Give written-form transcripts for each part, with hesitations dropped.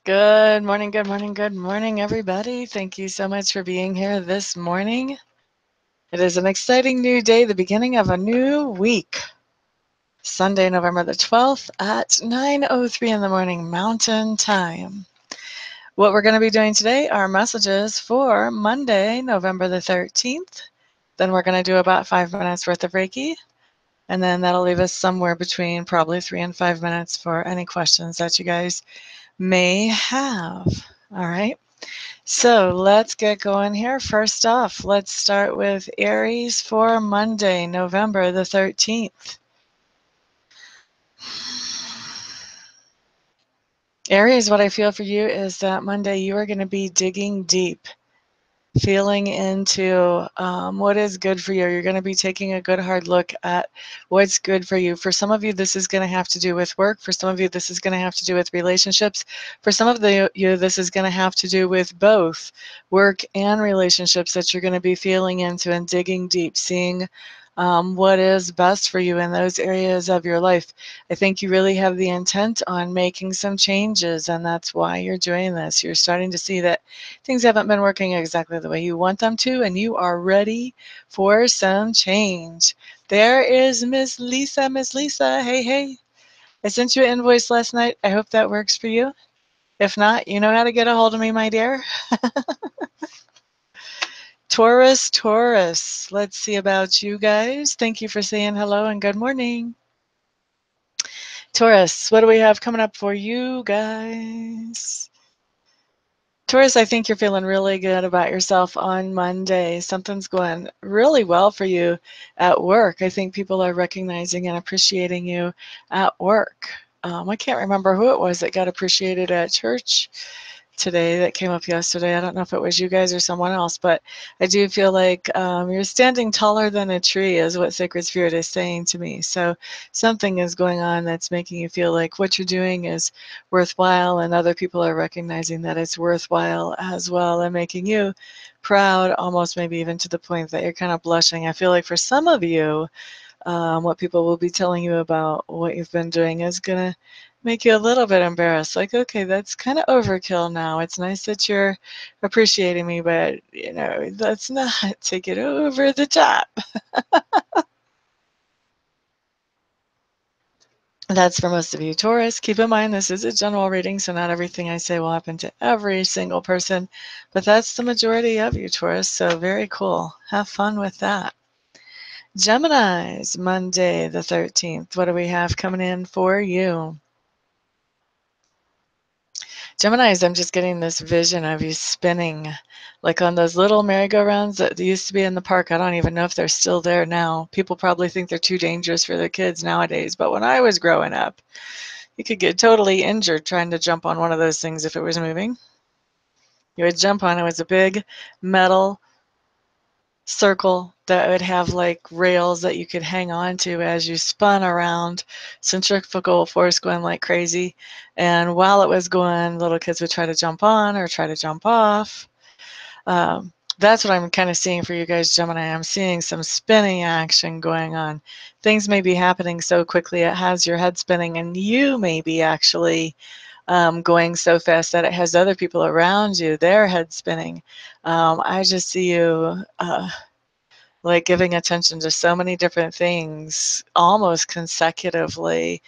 Good morning, good morning, good morning, everybody. Thank you so much for being here this morning. It is an exciting new day, the beginning of a new week. Sunday, November the 12th at 9:03 in the morning, Mountain Time. What we're going to be doing today are messages for Monday, November the 13th. Then we're going to do about 5 minutes worth of Reiki. And then that'll leave us somewhere between probably 3 and 5 minutes for any questions that you guys may have. All right. So let's get going here. First off, let's start with Aries for Monday, November the 13th. Aries, what I feel for you is that Monday you are going to be digging deep, feeling into what is good for you. You're going to be taking a good hard look at what's good for you. For some of you, this is going to have to do with work. For some of you, this is going to have to do with relationships. For some of you, this is going to have to do with both work and relationships that you're going to be feeling into and digging deep, seeing what is best for you in those areas of your life. I think you really have the intent on making some changes, and that's why you're doing this. You're starting to see that things haven't been working exactly the way you want them to, and you are ready for some change. There is Miss Lisa. Miss Lisa, hey, hey. I sent you an invoice last night. I hope that works for you. If not, you know how to get a hold of me, my dear. Taurus, Taurus. Let's see about you guys. Thank you for saying hello and good morning. Taurus, what do we have coming up for you guys? Taurus, I think you're feeling really good about yourself on Monday. Something's going really well for you at work. I think people are recognizing and appreciating you at work. I can't remember who it was that got appreciated at church today that came up yesterday. I don't know if it was you guys or someone else, but I do feel like you're standing taller than a tree is what Sacred Spirit is saying to me. So something is going on that's making you feel like what you're doing is worthwhile, and other people are recognizing that it's worthwhile as well and making you proud, almost maybe even to the point that you're kind of blushing. I feel like for some of you, what people will be telling you about what you've been doing is going to make you a little bit embarrassed. Like, okay, that's kind of overkill now. It's nice that you're appreciating me, but, let's not take it over the top. That's for most of you, Taurus. Keep in mind, this is a general reading, so not everything I say will happen to every single person, but that's the majority of you, Taurus, so very cool. Have fun with that. Geminis, Monday the 13th. What do we have coming in for you? Geminis, I'm just getting this vision of you spinning like on those little merry-go-rounds that used to be in the park. I don't even know if they're still there now. People probably think they're too dangerous for their kids nowadays, but when I was growing up, you could get totally injured trying to jump on one of those things if it was moving. You would jump on it. It was a big metal circle that would have like rails that you could hang on to as you spun around, centrifugal force going like crazy. And while it was going, little kids would try to jump on or try to jump off. That's what I'm kind of seeing for you guys, Gemini. I'm seeing some spinning action going on. Things may be happening so quickly it has your head spinning, and you may be actually going so fast that it has other people around you, their head spinning. I just see you like giving attention to so many different things almost consecutively.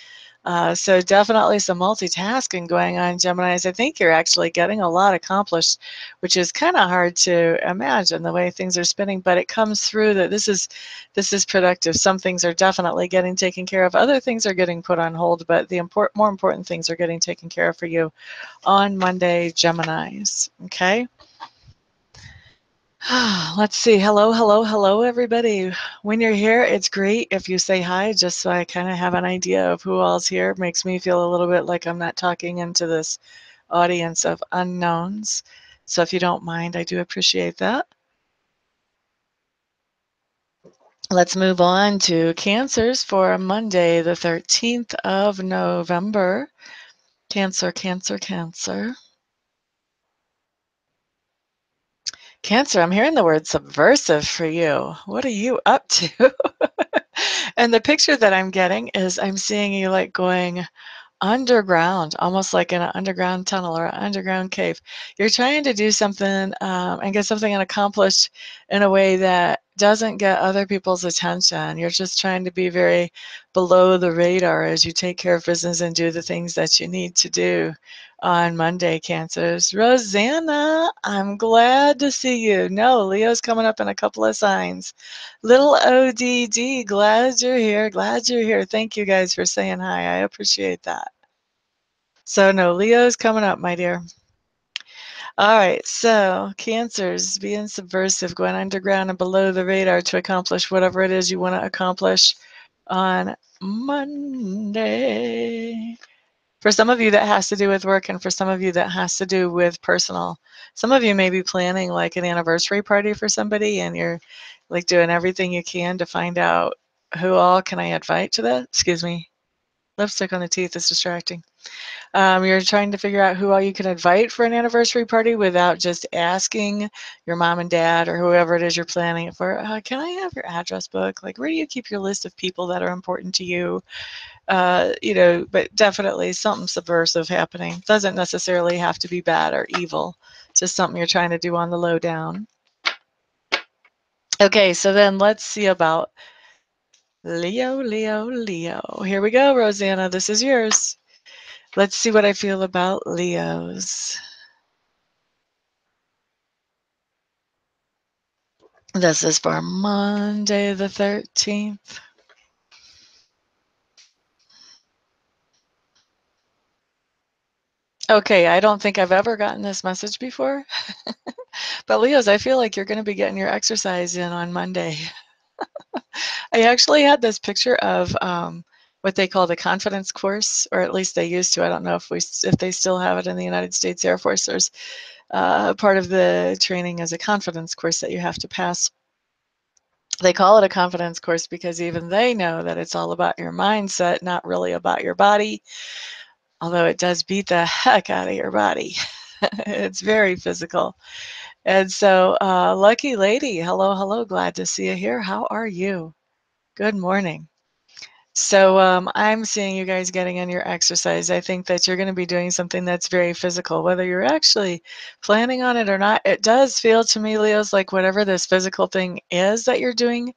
So definitely some multitasking going on, Geminis. I think you're actually getting a lot accomplished, which is kind of hard to imagine the way things are spinning, but it comes through that this is productive. Some things are definitely getting taken care of. Other things are getting put on hold, but the more important things are getting taken care of for you on Monday, Geminis. Okay? Let's see. Hello, hello, hello, everybody. When you're here, it's great if you say hi, just so I kind of have an idea of who all's here. It makes me feel a little bit like I'm not talking into this audience of unknowns. So if you don't mind, I do appreciate that. Let's move on to Cancers for Monday, the 13th of November. Cancer, Cancer, Cancer. Cancer, I'm hearing the word subversive for you. What are you up to? And the picture that I'm getting is I'm seeing you like going underground, almost like in an underground tunnel or an underground cave. You're trying to do something and get something accomplished in a way that doesn't get other people's attention. You're just trying to be very below the radar as you take care of business and do the things that you need to do on Monday, Cancers. Rosanna, I'm glad to see you. No, Leo's coming up in a couple of signs. Little ODD, glad you're here. Glad you're here. Thank you guys for saying hi. I appreciate that. So no, Leo's coming up, my dear. All right, so Cancers, being subversive, going underground and below the radar to accomplish whatever it is you want to accomplish on Monday. For some of you, that has to do with work, and for some of you, that has to do with personal. Some of you may be planning like an anniversary party for somebody, and you're like doing everything you can to find out who all can I invite to that. Excuse me, lipstick on the teeth is distracting. You're trying to figure out who all you can invite for an anniversary party without just asking your mom and dad or whoever it is you're planning it for, can I have your address book? Like, where do you keep your list of people that are important to you? But definitely something subversive happening. Doesn't necessarily have to be bad or evil, just something you're trying to do on the low down. Okay, so then let's see about Leo, Leo, Leo. Here we go, Rosanna, this is yours. Let's see what I feel about Leos. This is for Monday the 13th. Okay, I don't think I've ever gotten this message before. But Leos, I feel like you're going to be getting your exercise in on Monday. I actually had this picture of what they call the confidence course, or at least they used to. I don't know if they still have it in the United States Air Force. There's part of the training is a confidence course that you have to pass. They call it a confidence course because even they know that it's all about your mindset, not really about your body, although it does beat the heck out of your body. It's very physical. And so, lucky lady, hello, hello, glad to see you here. How are you? Good morning. So I'm seeing you guys getting in your exercise. I think that you're going to be doing something that's very physical, whether you're actually planning on it or not. It does feel to me, Leos, like whatever this physical thing is that you're doing,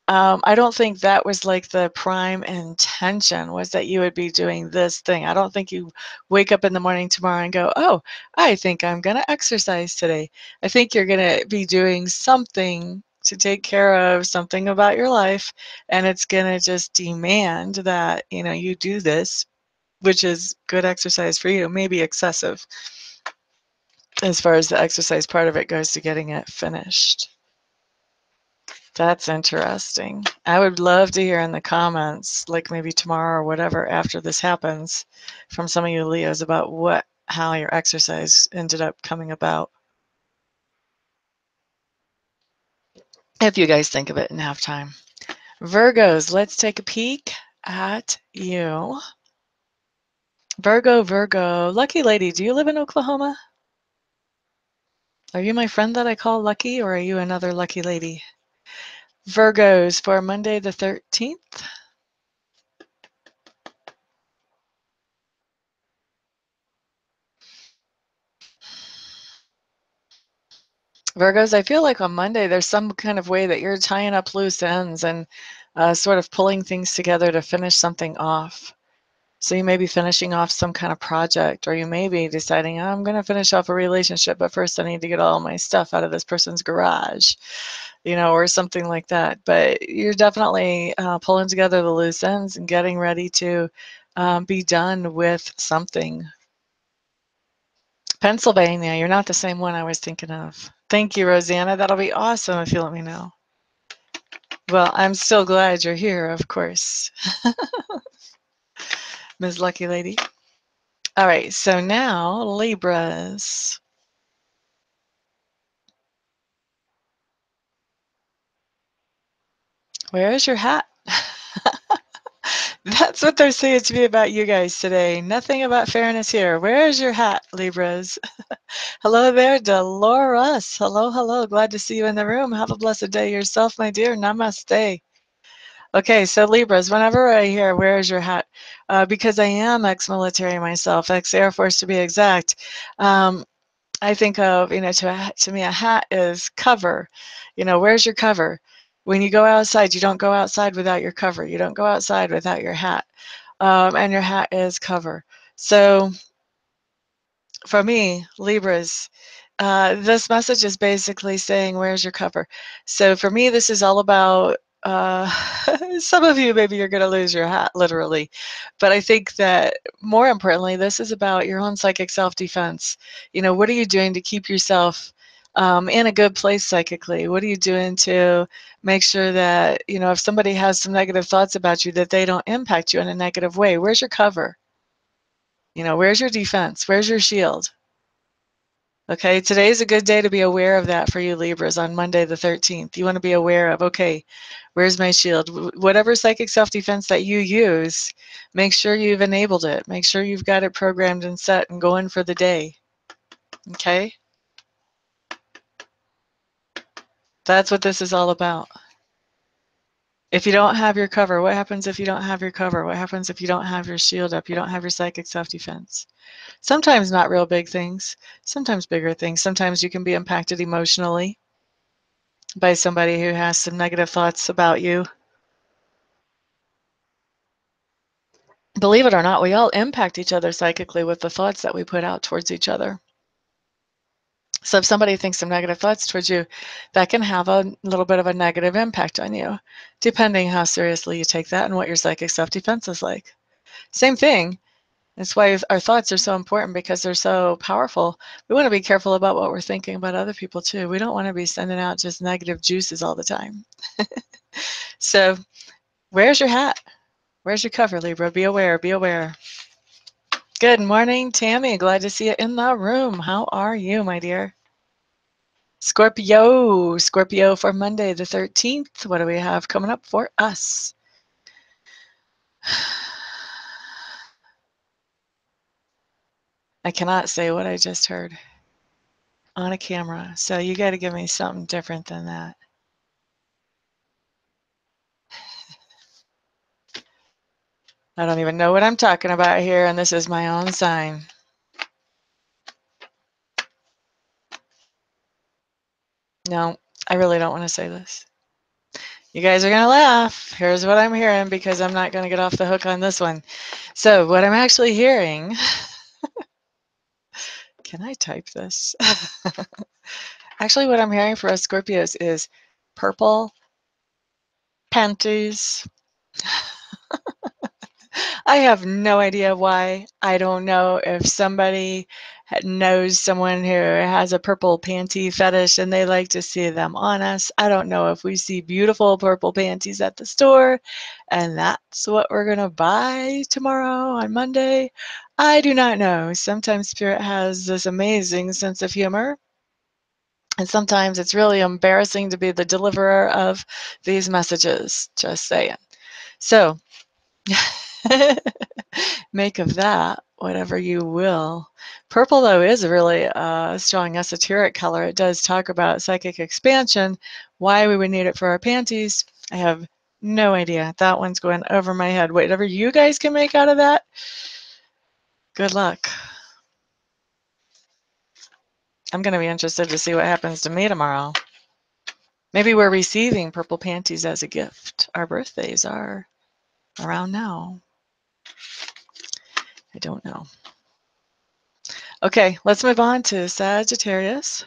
I don't think that was like the prime intention was that you would be doing this thing. I don't think you wake up in the morning tomorrow and go, oh, I think I'm going to exercise today. I think you're going to be doing something to take care of something about your life, and it's going to just demand that, you do this, which is good exercise for you, maybe excessive as far as the exercise part of it goes to getting it finished. That's interesting. I would love to hear in the comments, like maybe tomorrow or whatever after this happens, from some of you Leos about how your exercise ended up coming about. If you guys think of it and have time. Virgos, let's take a peek at you. Virgo, lucky lady, do you live in Oklahoma? Are you my friend that I call Lucky, or are you another lucky lady? Virgos for Monday the 13th. Virgos, I feel like on Monday there's some kind of way that you're tying up loose ends and sort of pulling things together to finish something off. So you may be finishing off some kind of project, or you may be deciding, I'm going to finish off a relationship, but first I need to get all my stuff out of this person's garage, or something like that. But you're definitely pulling together the loose ends and getting ready to be done with something. Pennsylvania, you're not the same one I was thinking of. Thank you, Rosanna. That'll be awesome if you let me know. Well, I'm still glad you're here, of course. Ms. Lucky Lady. All right, so now Libras. Where is your hat? That's what they're saying to me about you guys today. Nothing about fairness here. Where is your hat, Libras? Hello there, Dolores. Hello, hello. Glad to see you in the room. Have a blessed day yourself, my dear. Namaste. Okay, so Libras, whenever I hear, where is your hat? Because I am ex-military myself, ex-Air Force to be exact, I think of, to me, a hat is cover. Where's your cover? When you go outside, you don't go outside without your cover. You don't go outside without your hat. And your hat is cover. So for me, Libras, this message is basically saying, where's your cover? So for me, this is all about, some of you, maybe you're going to lose your hat, literally. But I think that more importantly, this is about your own psychic self-defense. What are you doing to keep yourself in a good place psychically? What are you doing to make sure that, if somebody has some negative thoughts about you, that they don't impact you in a negative way? Where's your cover? Where's your defense? Where's your shield? Okay, today's a good day to be aware of that for you Libras on Monday the 13th. You want to be aware of, okay, where's my shield? Whatever psychic self-defense that you use, make sure you've enabled it. Make sure you've got it programmed and set and going for the day. Okay? That's what this is all about. If you don't have your cover, what happens if you don't have your cover? What happens if you don't have your shield up? You don't have your psychic self-defense. Sometimes not real big things, sometimes bigger things. Sometimes you can be impacted emotionally by somebody who has some negative thoughts about you. Believe it or not, we all impact each other psychically with the thoughts that we put out towards each other. So if somebody thinks some negative thoughts towards you, that can have a little bit of a negative impact on you, depending how seriously you take that and what your psychic self-defense is like. Same thing. That's why our thoughts are so important, because they're so powerful. We want to be careful about what we're thinking about other people too. We don't want to be sending out just negative juices all the time. So where's your hat? Where's your cover, Libra? Be aware, be aware. Good morning, Tammy. Glad to see you in the room. How are you, my dear? Scorpio for Monday the 13th. What do we have coming up for us? I cannot say what I just heard on a camera, so you got to give me something different than that. I don't even know what I'm talking about here, and this is my own sign. No, I really don't want to say this. You guys are going to laugh. Here's what I'm hearing, because I'm not going to get off the hook on this one. So what I'm actually hearing, can I type this? Actually, what I'm hearing for us Scorpios is purple panties. I have no idea why. I don't know if somebody knows someone who has a purple panty fetish and they like to see them on us. I don't know if we see beautiful purple panties at the store and that's what we're going to buy tomorrow on Monday. I do not know. Sometimes Spirit has this amazing sense of humor. And sometimes it's really embarrassing to be the deliverer of these messages. Just saying. So, make of that whatever you will. Purple, though, is a really strong esoteric color. It does talk about psychic expansion. Why we would need it for our panties, I have no idea. That one's going over my head. Whatever you guys can make out of that, good luck. I'm going to be interested to see what happens to me tomorrow. Maybe we're receiving purple panties as a gift. Our birthdays are around now. I don't know. Okay, let's move on to Sagittarius.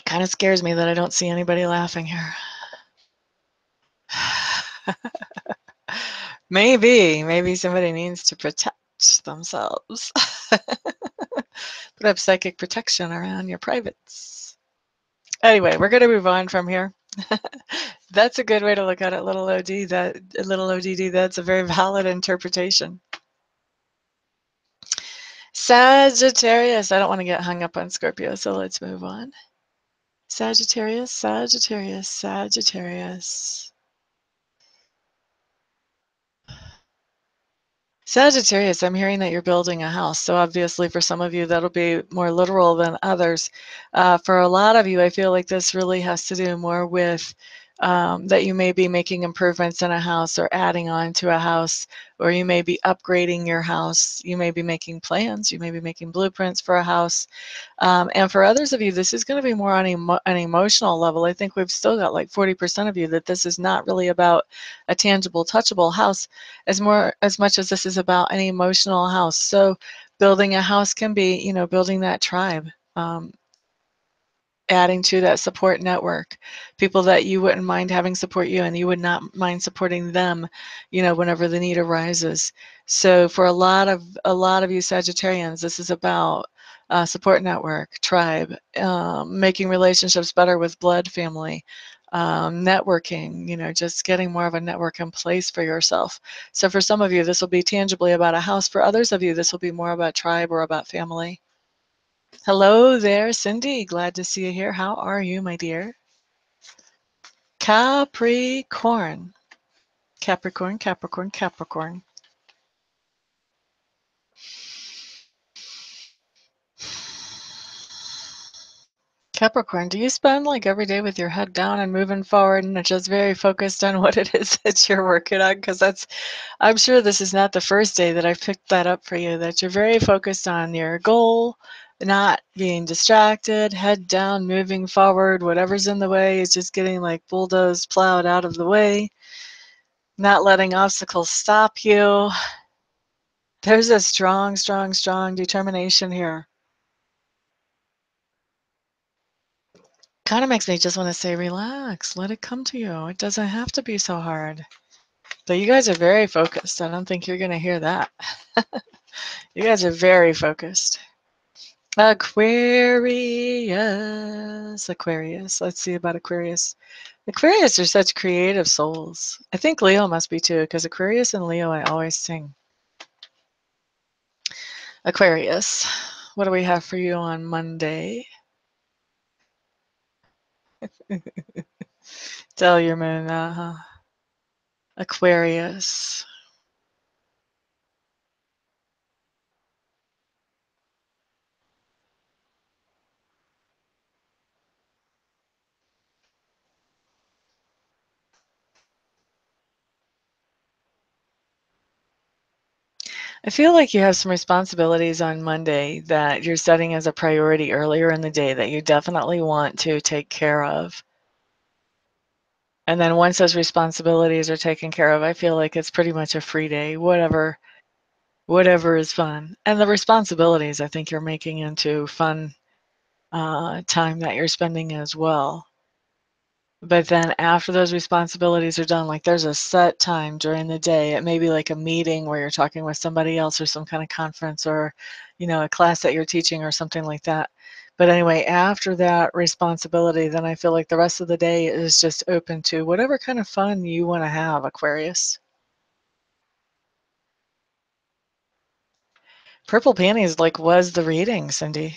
Kind of scares me that I don't see anybody laughing here. Maybe somebody needs to protect themselves. Put up psychic protection around your privates. Anyway, we're going to move on from here. That's a good way to look at it, little OD. Little ODD. That's a very valid interpretation. Sagittarius. I don't want to get hung up on Scorpio, so let's move on. Sagittarius, Sagittarius, Sagittarius. Sagittarius, I'm hearing that you're building a house. So obviously for some of you, that'll be more literal than others. For a lot of you, I feel like this really has to do more with that you may be making improvements in a house or adding on to a house, or you may be upgrading your house. You may be making plans. You may be making blueprints for a house. And for others of you, this is going to be more on an emotional level. I think we've still got like 40% of you that this is not really about a tangible, touchable house as much as this is about an emotional house. So building a house can be, building that tribe. Adding to that support network, people that you wouldn't mind having support you and you would not mind supporting them, whenever the need arises. So for a lot of you Sagittarians, this is about support network, tribe, making relationships better with blood family, networking, just getting more of a network in place for yourself. So for some of you, this will be tangibly about a house. For others of you, this will be more about tribe or about family. Hello there, Cindy. Glad to see you here. How are you, my dear? Capricorn. Capricorn, Capricorn, Capricorn. Capricorn, do you spend like every day with your head down and moving forward and just very focused on what it is that you're working on? Because I'm sure this is not the first day that I've picked that up for you, that you're very focused on your goal, not being distracted, head down, moving forward. Whatever's in the way is just getting like bulldozed, plowed out of the way, not letting obstacles stop you. There's a strong, strong, strong determination here. Kind of makes me just want to say, relax, let it come to you. It doesn't have to be so hard. But you guys are very focused. I don't think you're going to hear that. You guys are very focused. Aquarius, Aquarius. Let's see about Aquarius. Aquarius are such creative souls. I think Leo must be too, because Aquarius and Leo I always sing. Aquarius, what do we have for you on Monday? Tell your moon, Aquarius. I feel like you have some responsibilities on Monday that you're setting as a priority earlier in the day that you definitely want to take care of. And then once those responsibilities are taken care of, I feel like it's pretty much a free day, whatever is fun. And the responsibilities, I think you're making into fun time that you're spending as well. But then after those responsibilities are done, like there's a set time during the day. It may be like a meeting where you're talking with somebody else or some kind of conference or, a class that you're teaching or something like that. But anyway, after that responsibility, then I feel like the rest of the day is just open to whatever kind of fun you want to have, Aquarius. Purple Panties like was the reading, Cindy.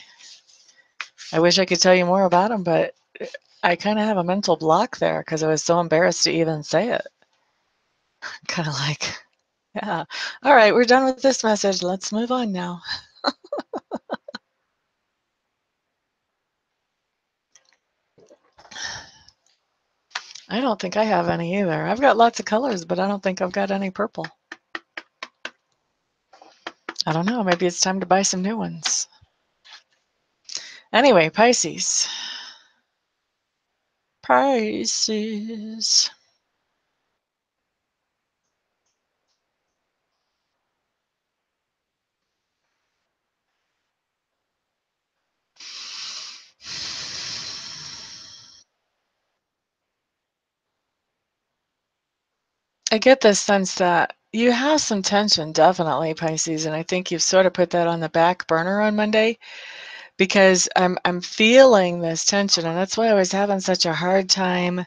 I wish I could tell you more about them, but I kind of have a mental block there because I was so embarrassed to even say it. Kind of like, yeah. All right, we're done with this message. Let's move on now. I don't think I have any either. I've got lots of colors, but I don't think I've got any purple. I don't know. Maybe it's time to buy some new ones. Anyway, Pisces. Pisces. I get this sense that you have some tension, definitely, Pisces, and I think you've sort of put that on the back burner on Monday because I'm feeling this tension, and that's why I was having such a hard time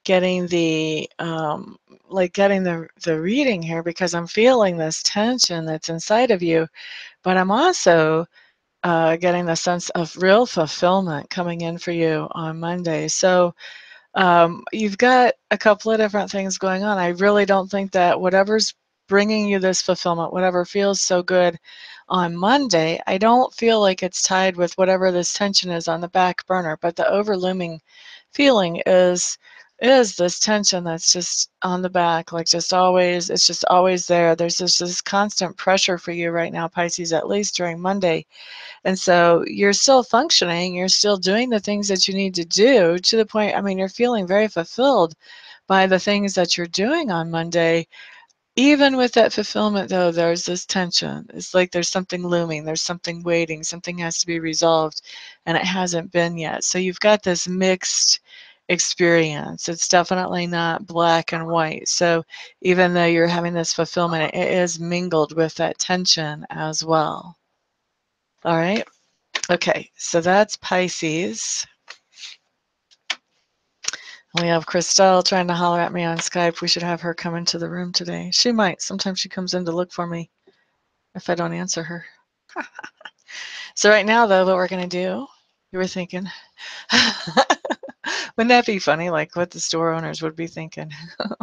getting the reading here because I'm feeling this tension that's inside of you, but I'm also getting the sense of real fulfillment coming in for you on Monday. So you've got a couple of different things going on. I really don't think that whatever's bringing you this fulfillment, whatever feels so good on Monday, I don't feel like it's tied with whatever this tension is on the back burner, but the overlooming feeling is this tension that's just on the back, like just always, it's just always there. There's just this constant pressure for you right now, Pisces, at least during Monday. And so you're still functioning, you're still doing the things that you need to do to the point, I mean, you're feeling very fulfilled by the things that you're doing on Monday. Even with that fulfillment, though, there's this tension. It's like there's something looming, there's something waiting, something has to be resolved, and it hasn't been yet. So you've got this mixed experience. It's definitely not black and white. So even though you're having this fulfillment, it is mingled with that tension as well. All right. Okay, so that's Pisces. We have Christelle trying to holler at me on Skype. We should have her come into the room today. She might. Sometimes she comes in to look for me if I don't answer her. So right now, though, what we're going to do, you were thinking, wouldn't that be funny, like what the store owners would be thinking?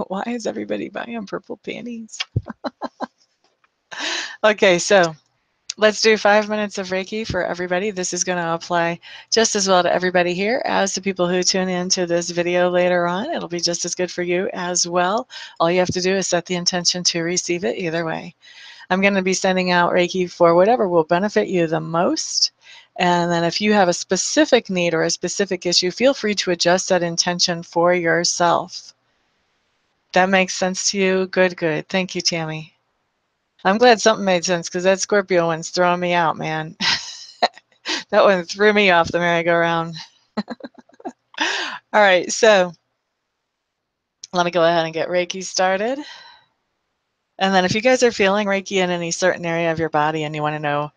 Why is everybody buying purple panties? Okay, so let's do 5 minutes of Reiki for everybody. This is going to apply just as well to everybody here as to people who tune into this video later on. It'll be just as good for you as well. All you have to do is set the intention to receive it either way. I'm going to be sending out Reiki for whatever will benefit you the most. And then if you have a specific need or a specific issue, feel free to adjust that intention for yourself. That makes sense to you? Good, good. Thank you, Tammy. I'm glad something made sense because that Scorpio one's throwing me out, man. That one threw me off the merry-go-round. All right, so let me go ahead and get Reiki started. And then if you guys are feeling Reiki in any certain area of your body and you want to know,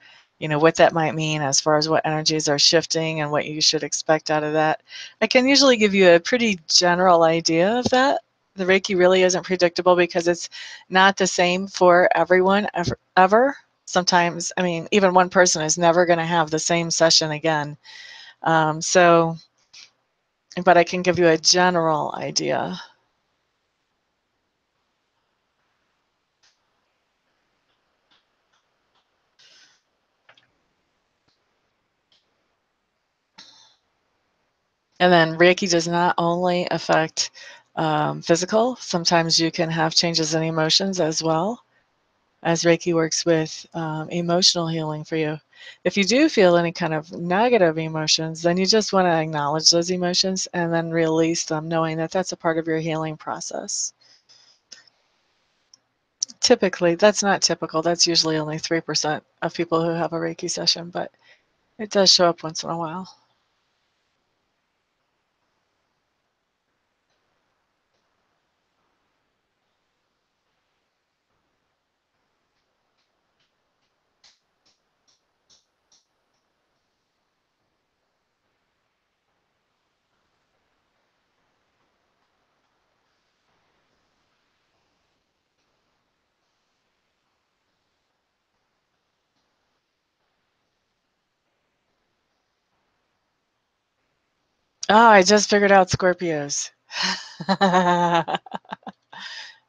what that might mean as far as what energies are shifting and what you should expect out of that, I can usually give you a pretty general idea of that. The Reiki really isn't predictable because it's not the same for everyone ever. Sometimes, I mean, even one person is never going to have the same session again. But I can give you a general idea. And then Reiki does not only affect physical. Sometimes you can have changes in emotions as well, as Reiki works with emotional healing for you. If you do feel any kind of negative emotions, then you just want to acknowledge those emotions and then release them, knowing that that's a part of your healing process. Typically, that's not typical. That's usually only 3% of people who have a Reiki session, but it does show up once in a while. Oh, I just figured out Scorpios.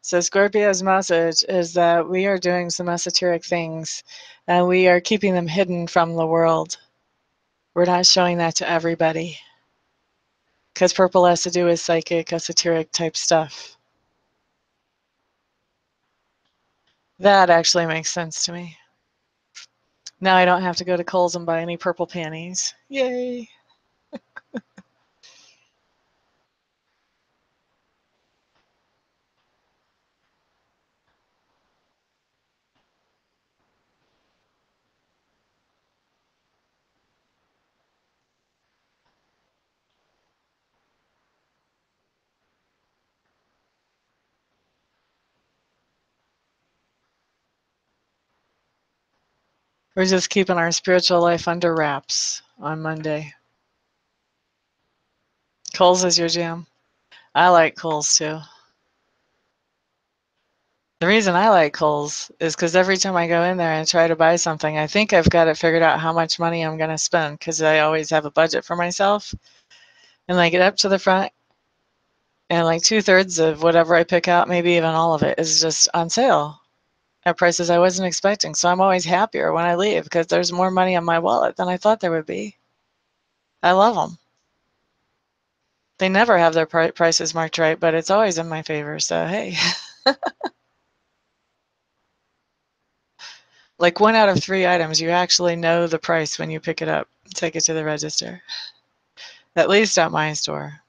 So Scorpio's message is that we are doing some esoteric things and we are keeping them hidden from the world. We're not showing that to everybody because purple has to do with psychic, esoteric type stuff. That actually makes sense to me. Now I don't have to go to Kohl's and buy any purple panties. Yay! We're just keeping our spiritual life under wraps on Monday. Kohl's is your jam. I like Kohl's too. The reason I like Kohl's is because every time I go in there and try to buy something, I think I've got it figured out how much money I'm going to spend because I always have a budget for myself. And I get up to the front and like 2/3 of whatever I pick out, maybe even all of it, is just on sale. at prices I wasn't expecting. So I'm always happier when I leave because there's more money in my wallet than I thought there would be. I love them. They never have their prices marked right, but it's always in my favor. So, hey, like 1 out of 3 items, you actually know the price when you pick it up, take it to the register, at least at my store.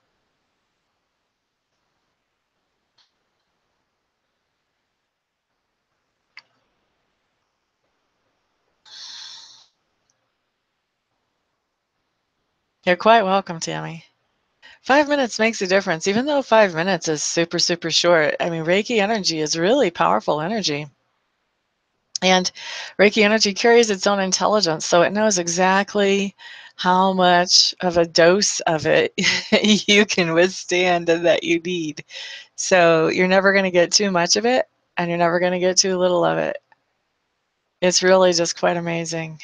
You're quite welcome, Tammy. 5 minutes makes a difference, even though 5 minutes is super, super short. I mean, Reiki energy is really powerful energy. And Reiki energy carries its own intelligence, so it knows exactly how much of a dose of it you can withstand and that you need. So you're never going to get too much of it, and you're never going to get too little of it. It's really just quite amazing.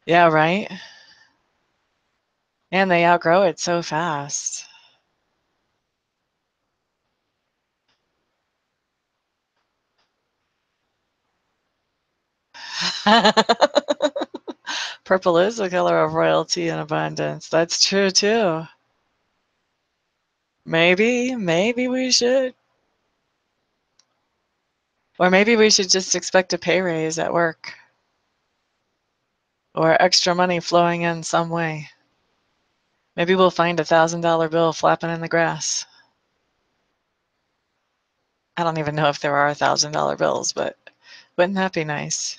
Yeah, right? And they outgrow it so fast. Purple is the color of royalty and abundance. That's true too. Maybe we should. Or maybe we should just expect a pay raise at work. Or extra money flowing in some way. Maybe we'll find $1,000 bill flapping in the grass. I don't even know if there are $1,000 bills, but wouldn't that be nice?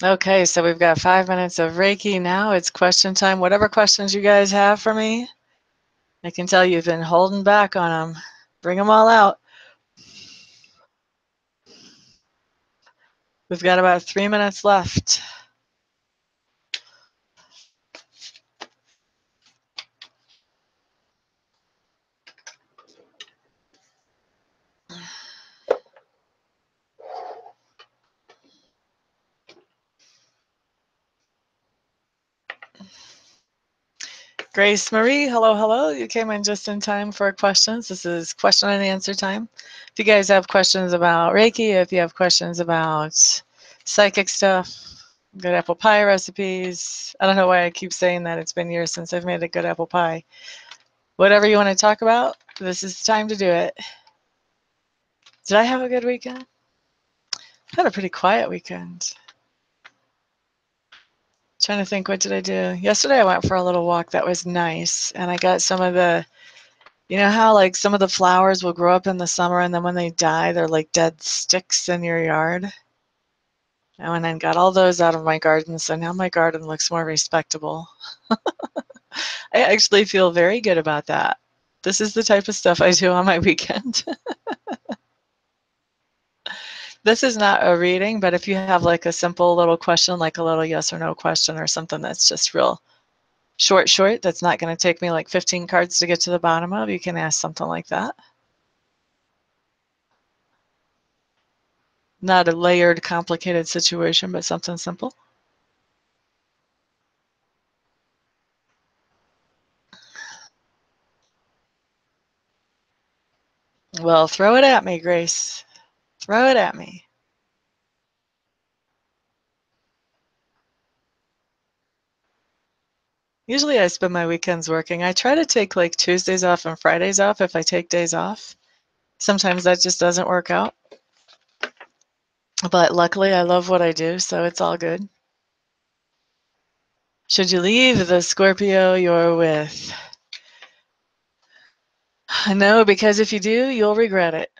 Okay, so we've got 5 minutes of Reiki now. It's question time. Whatever questions you guys have for me, I can tell you've been holding back on them. Bring them all out. We've got about 3 minutes left. Grace Marie, hello, hello. You came in just in time for questions. This is question and answer time. If you guys have questions about Reiki, if you have questions about psychic stuff, good apple pie recipes. I don't know why I keep saying that. It's been years since I've made a good apple pie. Whatever you want to talk about, this is the time to do it. Did I have a good weekend? I had a pretty quiet weekend. Trying to think, what did I do? Yesterday I went for a little walk. That was nice. And I got some of the, you know how like some of the flowers will grow up in the summer and then when they die, they're like dead sticks in your yard? I went and got all those out of my garden, so now my garden looks more respectable. I actually feel very good about that. This is the type of stuff I do on my weekend. This is not a reading, but if you have like a simple little question, like a little yes or no question or something that's just real short, that's not going to take me like 15 cards to get to the bottom of, you can ask something like that. Not a layered, complicated situation, but something simple. Well, throw it at me, Grace. Throw it at me. Usually I spend my weekends working. I try to take like Tuesdays off and Fridays off if I take days off. Sometimes that just doesn't work out. But luckily I love what I do, so it's all good. Should you leave the Scorpio you're with? No, because if you do, you'll regret it.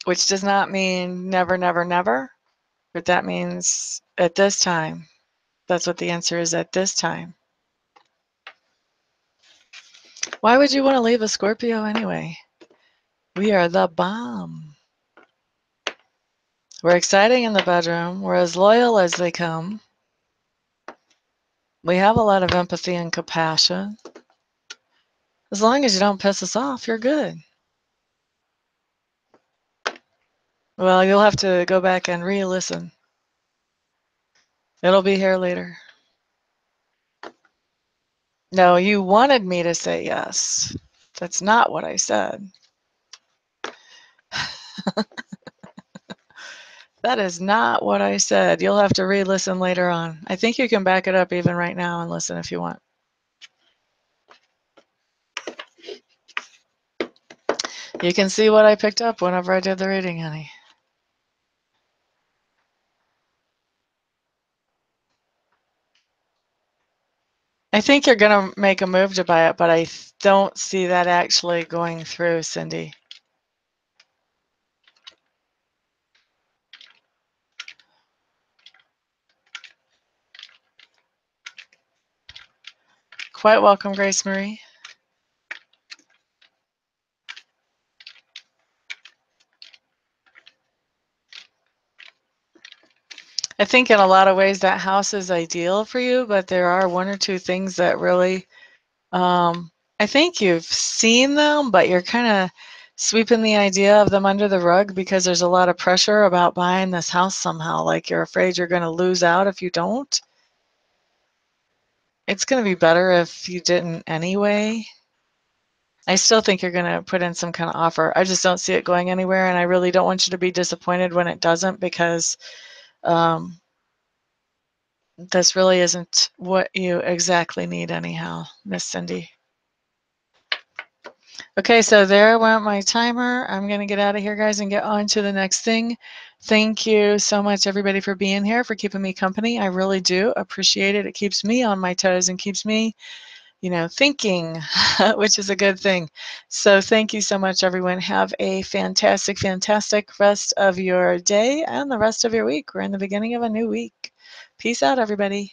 Which does not mean never, never, never, but that means at this time. That's what the answer is, at this time. Why would you want to leave a Scorpio anyway? We are the bomb. We're exciting in the bedroom. We're as loyal as they come. We have a lot of empathy and compassion. As long as you don't piss us off, you're good. Well, you'll have to go back and re-listen. It'll be here later. No, you wanted me to say yes. That's not what I said. That is not what I said. You'll have to re-listen later on. I think you can back it up even right now and listen if you want. You can see what I picked up whenever I did the reading, honey. I think you're going to make a move to buy it, but I don't see that actually going through, Cindy. Quite welcome, Grace Marie. I think in a lot of ways that house is ideal for you, but there are one or two things that really, I think you've seen them, but you're kind of sweeping the idea of them under the rug because there's a lot of pressure about buying this house somehow. Like you're afraid you're going to lose out if you don't. It's going to be better if you didn't anyway. I still think you're going to put in some kind of offer. I just don't see it going anywhere, and I really don't want you to be disappointed when it doesn't because this really isn't what you exactly need anyhow, Miss Cindy. Okay, so there went my timer. I'm going to get out of here, guys, and get on to the next thing. Thank you so much, everybody, for being here, for keeping me company. I really do appreciate it. It keeps me on my toes and keeps me, you know, thinking, which is a good thing. So thank you so much, everyone. Have a fantastic, fantastic rest of your day and the rest of your week. We're in the beginning of a new week. Peace out, everybody.